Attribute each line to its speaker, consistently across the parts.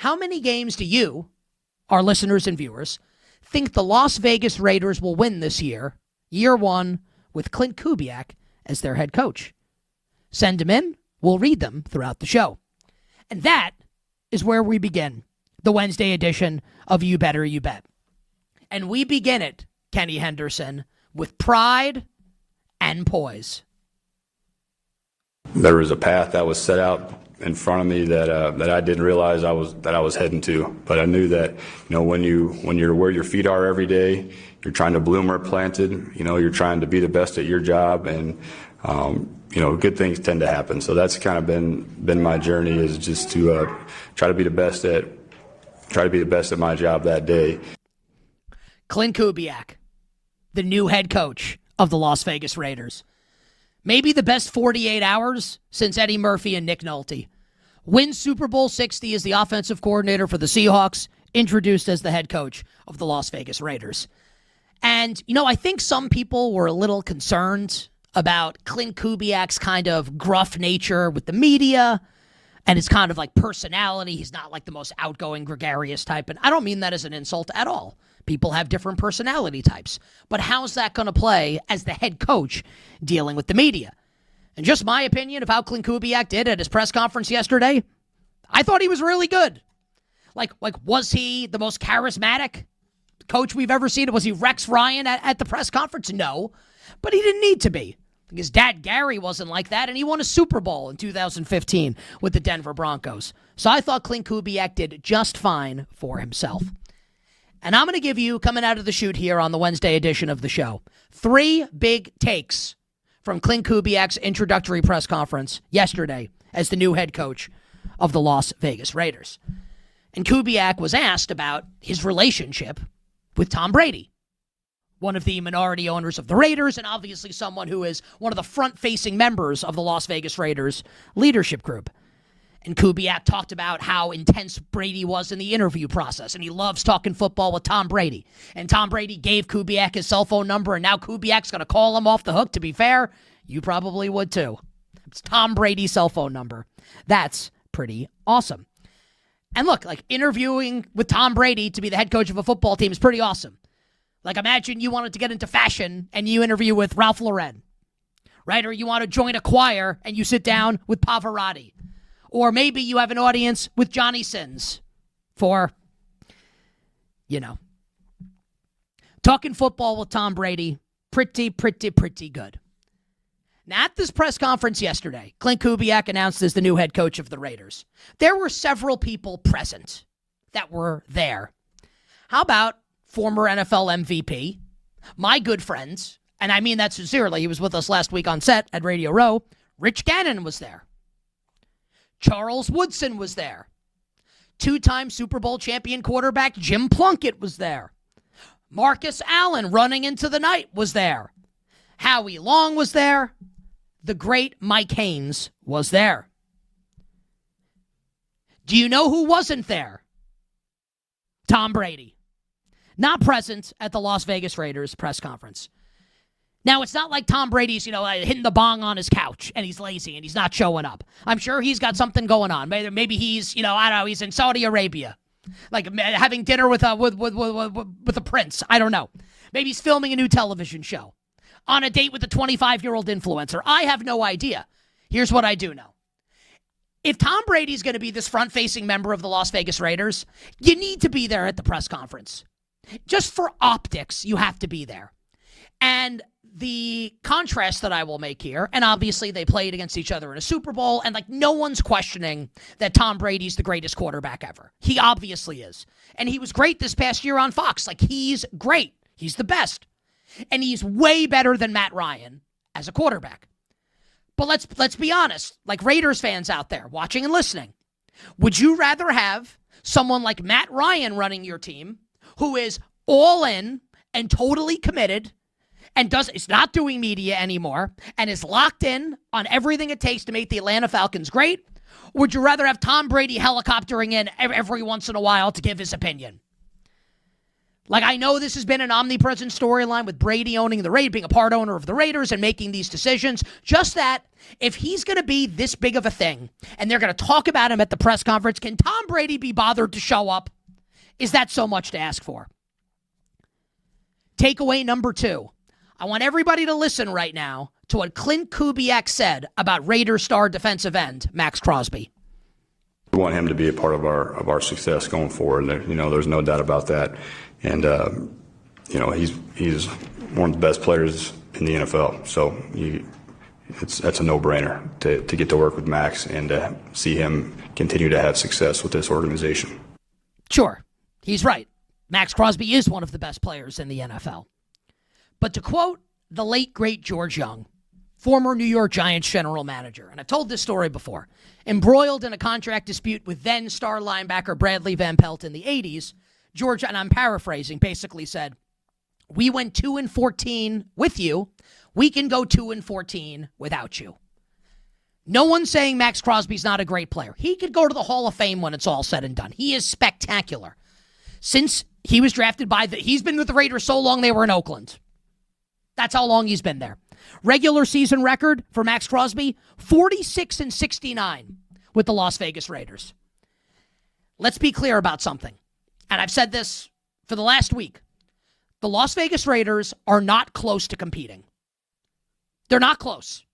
Speaker 1: How many games do you, our listeners and viewers, think the Las Vegas Raiders will win this year, year one, with Klint Kubiak as their head coach? Send them in. We'll read them throughout the show. And that is where we begin the Wednesday edition of You Better You Bet. And we begin it, Kenny Henderson, with pride and poise.
Speaker 2: There was a path that was set out in front of me that I didn't realize I was heading to. But I knew that, when you're where your feet are every day, you're trying to bloom where planted. You're trying to be the best at your job, and good things tend to happen. So that's kind of been my journey, is just to try to be the best at my job that day.
Speaker 1: Klint Kubiak, the new head coach of the Las Vegas Raiders. Maybe the best 48 hours since Eddie Murphy and Nick Nolte. Wins Super Bowl 60 as the offensive coordinator for the Seahawks, introduced as the head coach of the Las Vegas Raiders. And, I think some people were a little concerned about Klint Kubiak's kind of gruff nature with the media and his kind of like personality. He's not like the most outgoing, gregarious type. And I don't mean that as an insult at all. People have different personality types. But how's that going to play as the head coach dealing with the media? And just my opinion of how Klint Kubiak did at his press conference yesterday, I thought he was really good. Like was he the most charismatic coach we've ever seen? Was he Rex Ryan at the press conference? No. But he didn't need to be. His dad, Gary, wasn't like that, and he won a Super Bowl in 2015 with the Denver Broncos. So I thought Klint Kubiak did just fine for himself. And I'm going to give you, coming out of the chute here on the Wednesday edition of the show, 3 big takes from Klint Kubiak's introductory press conference yesterday as the new head coach of the Las Vegas Raiders. And Kubiak was asked about his relationship with Tom Brady, one of the minority owners of the Raiders, and obviously someone who is one of the front-facing members of the Las Vegas Raiders leadership group. And Kubiak talked about how intense Brady was in the interview process, and he loves talking football with Tom Brady. And Tom Brady gave Kubiak his cell phone number, and now Kubiak's going to call him off the hook. To be fair, you probably would too. It's Tom Brady's cell phone number. That's pretty awesome. And look, like interviewing with Tom Brady to be the head coach of a football team is pretty awesome. Like imagine you wanted to get into fashion and you interview with Ralph Lauren, right? Or you want to join a choir and you sit down with Pavarotti. Or maybe you have an audience with Johnny Sins for, talking football with Tom Brady. Pretty good. Now, at this press conference yesterday, Klint Kubiak announced as the new head coach of the Raiders. There were several people present that were there. How about former NFL MVP, my good friends, and I mean that sincerely, he was with us last week on set at Radio Row, Rich Gannon was there. Charles Woodson was there. 2-time Super Bowl champion quarterback Jim Plunkett was there. Marcus Allen running into the night was there. Howie Long was there. The great Mike Haynes was there. Do you know who wasn't there? Tom Brady. Not present at the Las Vegas Raiders press conference. Now, it's not like Tom Brady's, hitting the bong on his couch and he's lazy and he's not showing up. I'm sure he's got something going on. Maybe he's, I don't know, he's in Saudi Arabia, like having dinner with a prince. I don't know. Maybe he's filming a new television show, on a date with a 25-year-old influencer. I have no idea. Here's what I do know. If Tom Brady's going to be this front-facing member of the Las Vegas Raiders, you need to be there at the press conference. Just for optics, you have to be there. And the contrast that I will make here, and obviously they played against each other in a Super Bowl, and no one's questioning that Tom Brady's the greatest quarterback ever. He obviously is. And he was great this past year on Fox. He's great. He's the best. And he's way better than Matt Ryan as a quarterback. But let's be honest, Raiders fans out there watching and listening, would you rather have someone like Matt Ryan running your team who is all in and totally committed and is not doing media anymore and is locked in on everything it takes to make the Atlanta Falcons great? Or would you rather have Tom Brady helicoptering in every once in a while to give his opinion? Like, I know this has been an omnipresent storyline with Brady owning the Raiders, being a part owner of the Raiders and making these decisions. Just that, if he's going to be this big of a thing and they're going to talk about him at the press conference, can Tom Brady be bothered to show up? Is that so much to ask for? Takeaway number 2. I want everybody to listen right now to what Klint Kubiak said about Raiders star defensive end Max Crosby.
Speaker 2: We want him to be a part of our success going forward. There's no doubt about that. And he's one of the best players in the NFL. So that's a no-brainer to get to work with Max and to see him continue to have success with this organization.
Speaker 1: Sure, he's right. Max Crosby is one of the best players in the NFL. But to quote the late, great George Young, former New York Giants general manager, and I've told this story before, embroiled in a contract dispute with then star linebacker Bradley Van Pelt in the 80s, George, and I'm paraphrasing, basically said, "We went 2-14 with you. We can go 2-14 without you." No one's saying Max Crosby's not a great player. He could go to the Hall of Fame when it's all said and done. He is spectacular. Since he was drafted he's been with the Raiders so long they were in Oakland. That's how long he's been there. Regular season record for Max Crosby, 46-69 with the Las Vegas Raiders. Let's be clear about something. And I've said this for the last week. The Las Vegas Raiders are not close to competing. They're not close.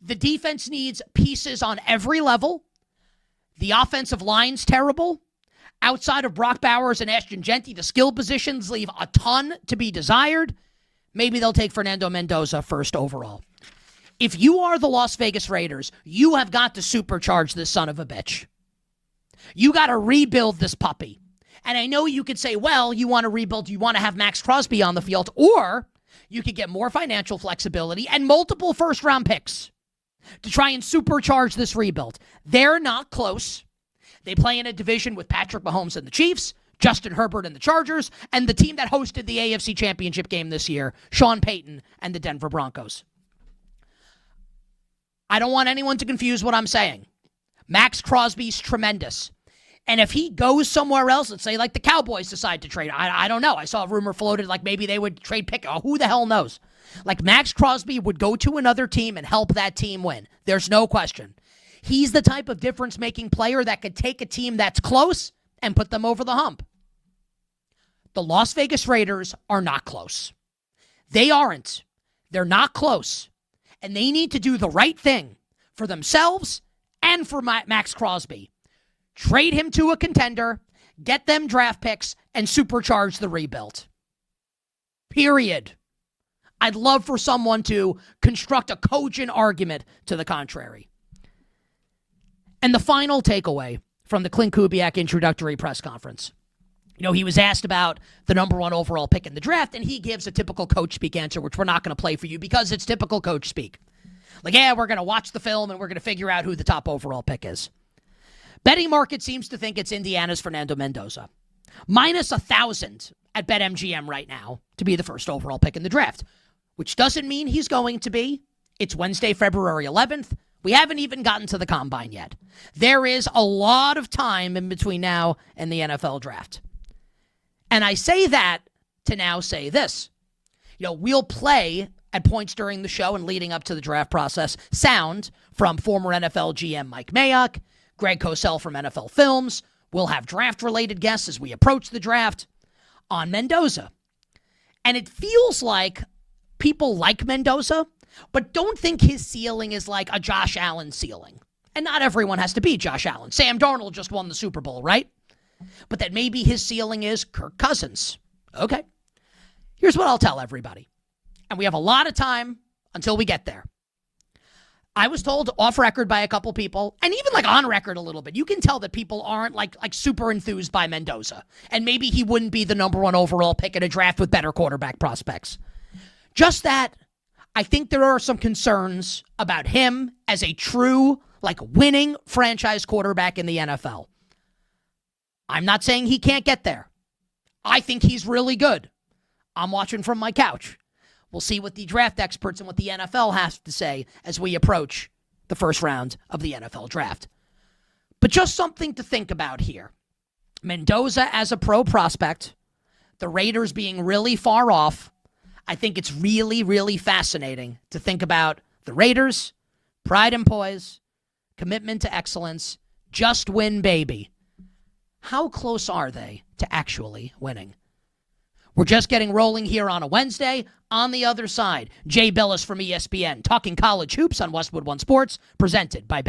Speaker 1: The defense needs pieces on every level. The offensive line's terrible. Outside of Brock Bowers and Ashton Genty, the skill positions leave a ton to be desired. Maybe they'll take Fernando Mendoza first overall. If you are the Las Vegas Raiders, you have got to supercharge this son of a bitch. You got to rebuild this puppy. And I know you could say, well, you want to rebuild, you want to have Max Crosby on the field, or you could get more financial flexibility and multiple first-round picks to try and supercharge this rebuild. They're not close. They play in a division with Patrick Mahomes and the Chiefs, Justin Herbert and the Chargers, and the team that hosted the AFC Championship game this year, Sean Payton and the Denver Broncos. I don't want anyone to confuse what I'm saying. Max Crosby's tremendous. And if he goes somewhere else, let's say like the Cowboys decide to trade, I don't know. I saw a rumor floated like maybe they would trade Pickett. Oh, who the hell knows? Like Max Crosby would go to another team and help that team win. There's no question. He's the type of difference-making player that could take a team that's close and put them over the hump. The Las Vegas Raiders are not close. They aren't. They're not close. And they need to do the right thing for themselves and for Max Crosby. Trade him to a contender, get them draft picks, and supercharge the rebuild. Period. I'd love for someone to construct a cogent argument to the contrary. And the final takeaway from the Klint Kubiak introductory press conference. He was asked about the number 1 overall pick in the draft, and he gives a typical coach speak answer, which we're not going to play for you because it's typical coach speak. Like, yeah, we're going to watch the film and we're going to figure out who the top overall pick is. Betting market seems to think it's Indiana's Fernando Mendoza. Minus 1,000 at BetMGM right now to be the first overall pick in the draft, which doesn't mean he's going to be. It's Wednesday, February 11th. We haven't even gotten to the combine yet. There is a lot of time in between now and the NFL draft. And I say that to now say this. We'll play at points during the show and leading up to the draft process sound from former NFL GM Mike Mayock, Greg Cosell from NFL Films. We'll have draft-related guests as we approach the draft on Mendoza. And it feels like people like Mendoza, but don't think his ceiling is like a Josh Allen ceiling. And not everyone has to be Josh Allen. Sam Darnold just won the Super Bowl, right? But that maybe his ceiling is Kirk Cousins. Okay. Here's what I'll tell everybody. And we have a lot of time until we get there. I was told off record by a couple people, and even like on record a little bit, you can tell that people aren't like super enthused by Mendoza. And maybe he wouldn't be the number 1 overall pick in a draft with better quarterback prospects. Just that, I think there are some concerns about him as a true, winning franchise quarterback in the NFL. I'm not saying he can't get there. I think he's really good. I'm watching from my couch. We'll see what the draft experts and what the NFL has to say as we approach the first round of the NFL draft. But just something to think about here. Mendoza as a pro prospect, the Raiders being really far off, I think it's really, really fascinating to think about the Raiders, pride and poise, commitment to excellence, just win, baby. How close are they to actually winning? We're just getting rolling here on a Wednesday. On the other side, Jay Billis from ESPN talking college hoops on Westwood One Sports, presented by